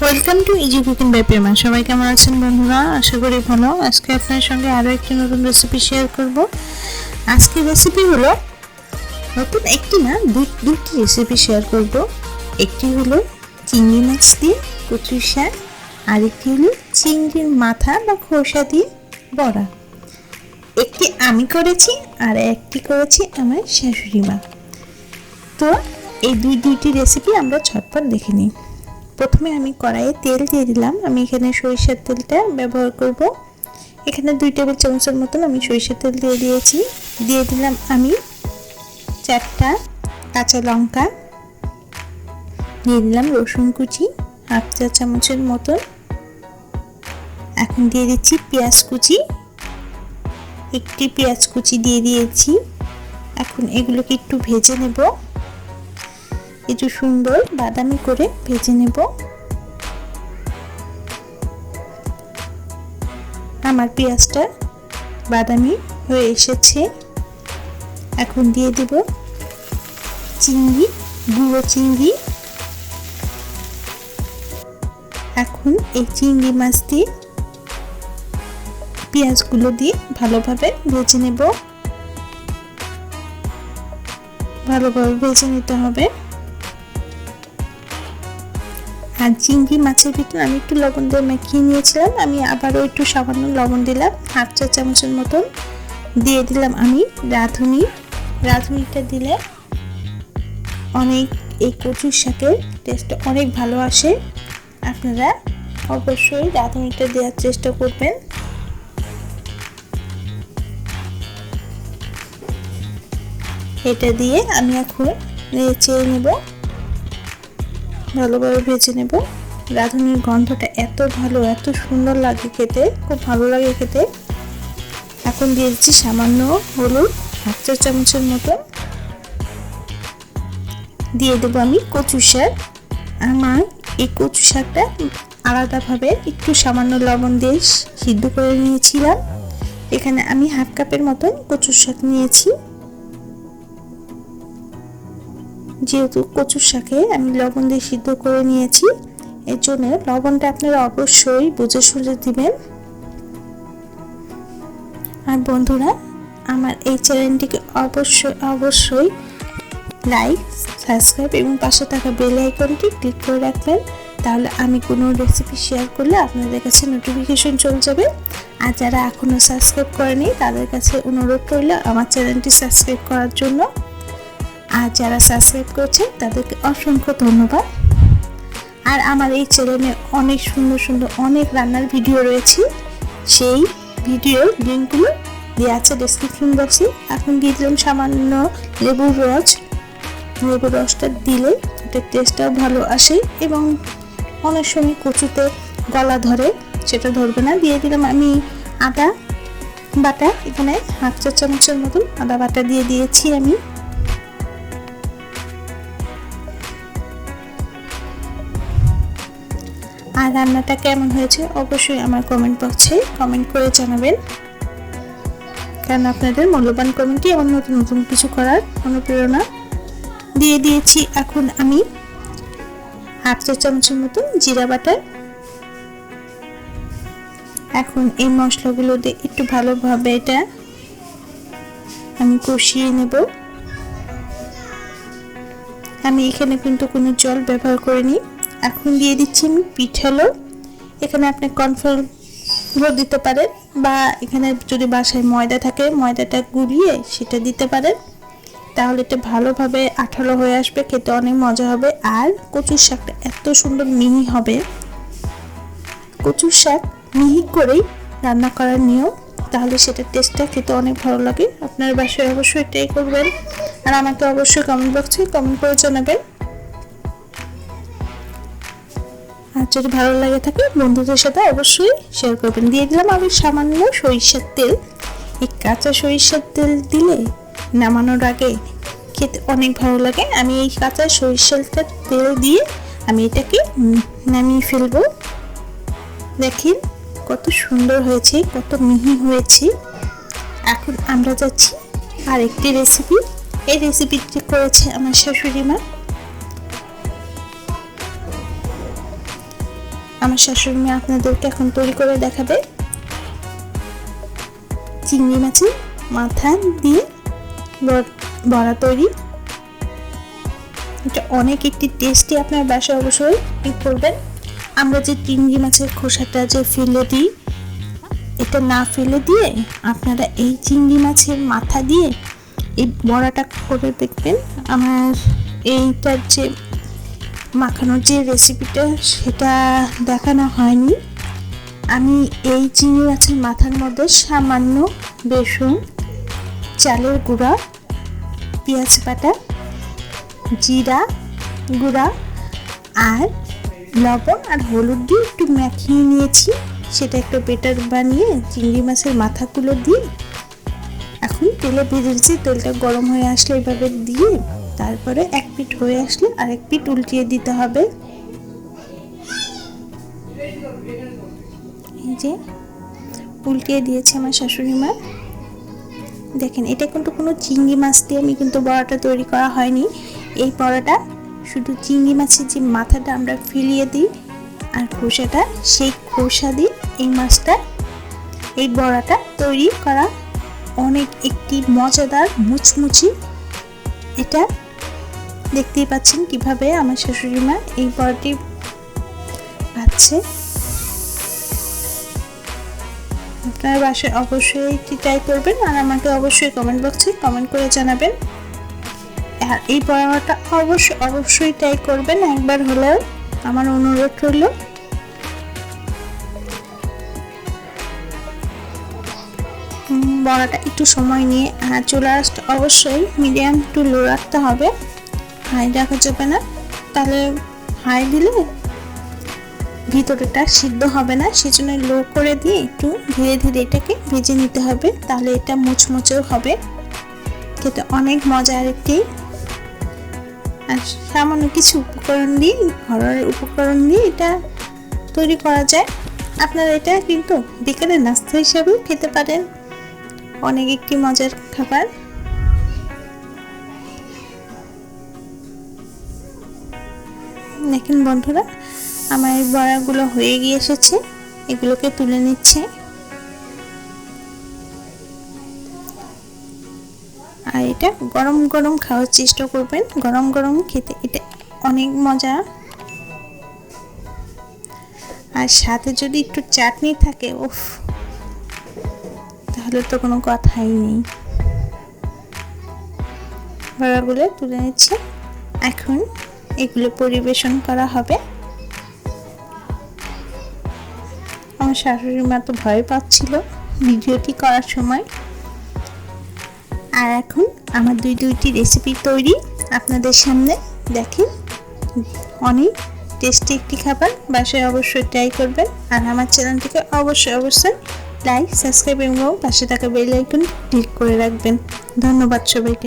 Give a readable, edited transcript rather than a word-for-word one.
Welcome to easy cooking by Prema. সবাই কেমন আছেন বন্ধুরা? আশা করি ভালো। আজকে আপনার সঙ্গে আরও একটি নতুন রেসিপি শেয়ার করব। আজকে রেসিপি হলো নতুন একটি না দুটি রেসিপি শেয়ার করব। একটি হলো চিংড়ি মাছ দিয়ে কচু শাক, আর একটি হলো চিংড়ির মাথা বা খোসা দিয়ে বড়া। একটি আমি করেছি আর একটি করেছি আমার শাশুড়ি মা। তো এই দুইটি রেসিপি আমরা ঝটপট দেখে নিই। প্রথমে আমি কড়াইয়ে তেল দিয়ে দিলাম। আমি এখানে সরিষার তেলটা ব্যবহার করব। এখানে 2 টেবিল চামচের মতন আমি সরিষার তেল দিয়ে দিয়েছি। দিয়ে দিলাম আমি 4টা কাঁচা লঙ্কা, দিয়ে দিলাম রসুন কুচি 1/2 চা চামচের মতন। এখন দিয়ে দিচ্ছি পেঁয়াজ কুচি, একটি পেঁয়াজ কুচি দিয়ে দিয়েছি। এখন এগুলোকে একটু ভেজে নেব, একটু সুন্দর বাদামি করে ভেজে নেব। আমার পেঁয়াজটা বাদামি হয়ে এসেছে। এখন দিয়ে দেব চিংড়ি, গুঁড়ো চিংড়ি। এখন এই চিংড়ি মাছ দিয়ে পেঁয়াজগুলো দিয়ে ভালোভাবে ভেজে নেব। ভালোভাবে ভেজে নিতে হবে। আর চিংড়ি মাছের ভিতরে আমি একটু লবণ দিয়ে মাখিয়ে নিয়েছিলাম। আমি আবারও একটু সামান্য লবণ দিলাম, 1/2 চা চামচের মতন। দিয়ে দিলাম আমি রাঁধুনি। রাঁধুনিটা দিলে অনেক এই কচুর শাকের টেস্ট অনেক ভালো আসে। আপনারা অবশ্যই রাঁধুনিটা দেওয়ার চেষ্টা করবেন। এটা দিয়ে আমি এখন নেড়ে নেব, ভালোভাবে ভেজে নেব। রাঁধুনির গন্ধটা এত ভালো, এত সুন্দর লাগে খেতে, খুব ভালো লাগে খেতে। এখন দিয়ে দিচ্ছি সামান্য হলুদ 1/2 চা চামচের মতো। দিয়ে দেবো আমি কচু শাক। আমার এই কচু শাকটা আলাদাভাবে একটু সামান্য লবণ দিয়ে সিদ্ধ করে নিয়েছিলাম। এখানে আমি 1/2 কাপের মতন কচু শাক নিয়েছি। যেহেতু কচুর শাকে আমি লবণ দিয়ে সিদ্ধ করে নিয়েছি, এর জন্য লবণটা আপনারা অবশ্যই বুঝে শুনে দিবেন। আর বন্ধুরা, আমার এই চ্যানেলটিকে অবশ্যই লাইক, সাবস্ক্রাইব এবং পাশে থাকা বেল আইকনটি ক্লিক করে রাখবেন। তাহলে আমি কোনো রেসিপি শেয়ার করলে আপনাদের কাছে নোটিফিকেশন চলে যাবে। আর যারা এখনও সাবস্ক্রাইব করেনি তাদের কাছে অনুরোধ করলে আমার চ্যানেলটি সাবস্ক্রাইব করার জন্য। আর যারা সাবস্ক্রাইব করছে তাদেরকে অসংখ্য ধন্যবাদ। আর আমার এই চ্যানেলে অনেক সুন্দর অনেক রান্নার ভিডিও রয়েছে। সেই ভিডিওর লিঙ্কগুলো দেওয়া আছে ডেসক্রিপশন বক্সে। এখন দিয়ে দিলাম সামান্য লেবুর রসটা দিলে এটার টেস্টটাও ভালো আসে এবং অনেক সময় কচুতে গলা ধরে, সেটা ধরবে না। দিয়ে দিলাম আমি আদা বাটা, এখানে 1/2 চা চামচের মতন আদা বাটা দিয়ে দিয়েছি আমি। আর রান্নাটা কেমন হয়েছে অবশ্যই আমার কমেন্ট বক্সে কমেন্ট করে জানাবেন, কারণ আপনাদের মূল্যবান কমেন্টই আমার নতুন কিছু করার অনুপ্রেরণা। দিয়ে দিয়েছি এখন আমি 1/2 চা চামচের মতন জিরা বাটা। এখন এই মশলাগুলো দিয়ে একটু ভালোভাবে এটা আমি কষিয়ে নেব। আমি এখানে কিন্তু কোনো জল ব্যবহার করিনি। এখন দিয়ে দিচ্ছি আমি পিঠালো। এখানে আপনি কর্নফ্লাওয়ার দিতে পারেন, বা এখানে যদি বাসায় ময়দা থাকে ময়দাটা গুলিয়ে সেটা দিতে পারেন। তাহলে এটা ভালোভাবে আঠালো হয়ে আসবে, খেতে অনেক মজা হবে। আর কচুর শাকটা এত সুন্দর মিহি হবে। কচুর শাক মিহি করেই রান্না করার নিয়ম, তাহলে সেটার টেস্টটা খেতে অনেক ভালো লাগে। আপনার বাসায় অবশ্যই ট্রাই করবেন। আর আমাকে অবশ্যই কমেন্ট বক্সে কমেন্ট করে জানাবেন। আর যদি ভালো লাগে থাকে বন্ধুদের সাথে অবশ্যই শেয়ার করবেন। দিয়ে দিলাম আমি সামান্য সরিষার তেল। এই কাঁচা সরিষার তেল দিলে নামানোর আগে খেতে অনেক ভালো লাগে। আমি এই কাঁচা সরিষার তেল দিয়ে আমি এটাকে নামিয়ে ফেলবো। দেখেন কত সুন্দর হয়েছে, কত মিহি হয়েছে। এখন আমরা যাচ্ছি আরেকটি রেসিপি। এই রেসিপিটি করেছে আমার শাশুড়ি মা। আমার শাশুড়ি মা আপনাদেরকে এখন তৈরি করে দেখাবে চিংড়ি মাছের মাথা দিয়ে বড়া তৈরি। এটা অনেক একটি টেস্টি, আপনার বাসায় অবশ্যই করবেন। আমরা যে চিংড়ি মাছের খোসাটা যে ফেলে দিই, এটা না ফেলে দিয়ে আপনারা এই চিংড়ি মাছের মাথা দিয়ে এই বড়াটা করে দেখবেন। আমার এইটার যে মাখানোর যে রেসিপিটা সেটা দেখানো হয়নি। আমি এই চিংড়ি মাছের মাথার মধ্যে সামান্য বেসন, চালের গুঁড়া, পেঁয়াজ বাটা, জিরা গুঁড়া আর লবণ আর হলুদ দিয়ে একটু মাখিয়ে নিয়েছি। সেটা একটু বেটার বানিয়ে চিংড়ি মাছের মাথাগুলো দিয়ে এখন তেলে ভেজেছি। তেলটা গরম হয়ে আসলে এভাবে দিয়ে তারপরে এক পিঠ হয়ে আসলে আরেক পিঠ উল্টিয়ে দিতে হবে। এই যে উল্টিয়ে দিয়েছে আমার শাশুড়ি মা। দেখেন, এটা কিন্তু কোনো চিংড়ি মাছ দিয়ে আমি কিন্তু বড়াটা তৈরি করা হয়নি। এই বড়াটা শুধু চিংড়ি মাছের যে মাথাটা আমরা ফেলিয়ে দিই আর খোসাটা, সেই খোসা দিয়ে এই মাছটা, এই বড়াটা তৈরি করা অনেক একটি মজাদার মুচমুচি। এটা দেখতেই পাচ্ছেন কিভাবে আমার শাশুড়ি মা এই বড়াটি পাচ্ছে। আপনার বাসায় অবশ্যই এটি ট্রাই করবেন আর আমাকে অবশ্যই কমেন্ট বক্সে কমেন্ট করে জানাবেন। আর এই বড়াটা অবশ্যই ট্রাই করবেন একবার হলেও, আমার অনুরোধ রইল। বড়াটা একটু সময় নিয়ে আর চুলা আঁচটা অবশ্যই মিডিয়াম টু লো রাখতে হবে, হাই রাখা যাবে না। তাহলে হাই দিলে ভিতরেটা সিদ্ধ হবে না, সেজন্য লো করে দিয়ে একটু ধীরে ধীরে এটাকে ভেজে নিতে হবে। তাহলে এটা মুচমুচেও হবে, খেতে অনেক মজার একটি। আর সামান্য কিছু উপকরণ দিয়ে, ঘরের উপকরণ দিয়ে এটা তৈরি করা যায়। আপনারা এটা কিন্তু বিকেলের নাস্তা হিসাবেও খেতে পারেন, অনেক একটি মজার খাবার। দেখেন বন্ধুরা, আমার এই বড়াগুলো হয়ে গিয়ে এসেছে, এগুলোকে তুলে নিচ্ছে। আর এটা গরম গরম খাওয়ার চেষ্টা করবেন, গরম গরম খেতে এটা অনেক মজা। আর সাথে যদি একটু চাটনি থাকে, উফ, তাহলে তো কোনো কথাই নেই। বড়াগুলো তুলে নিচ্ছে, এখন এগুলো পরিবেশন করা হবে। আমার শাশুড়ি মা তো ভয় পাচ্ছিল ভিডিওটি করার সময়। আর এখন আমার দুইটি রেসিপি তৈরি আপনাদের সামনে। দেখেন, অনেক টেস্টি একটি খাবার, বাসায় অবশ্যই ট্রাই করবেন। আর আমার চ্যানেলটিকে অবশ্যই লাইক, সাবস্ক্রাইব এবং পাশে থাকা বেল আইকন ক্লিক করে রাখবেন। ধন্যবাদ সবাইকে।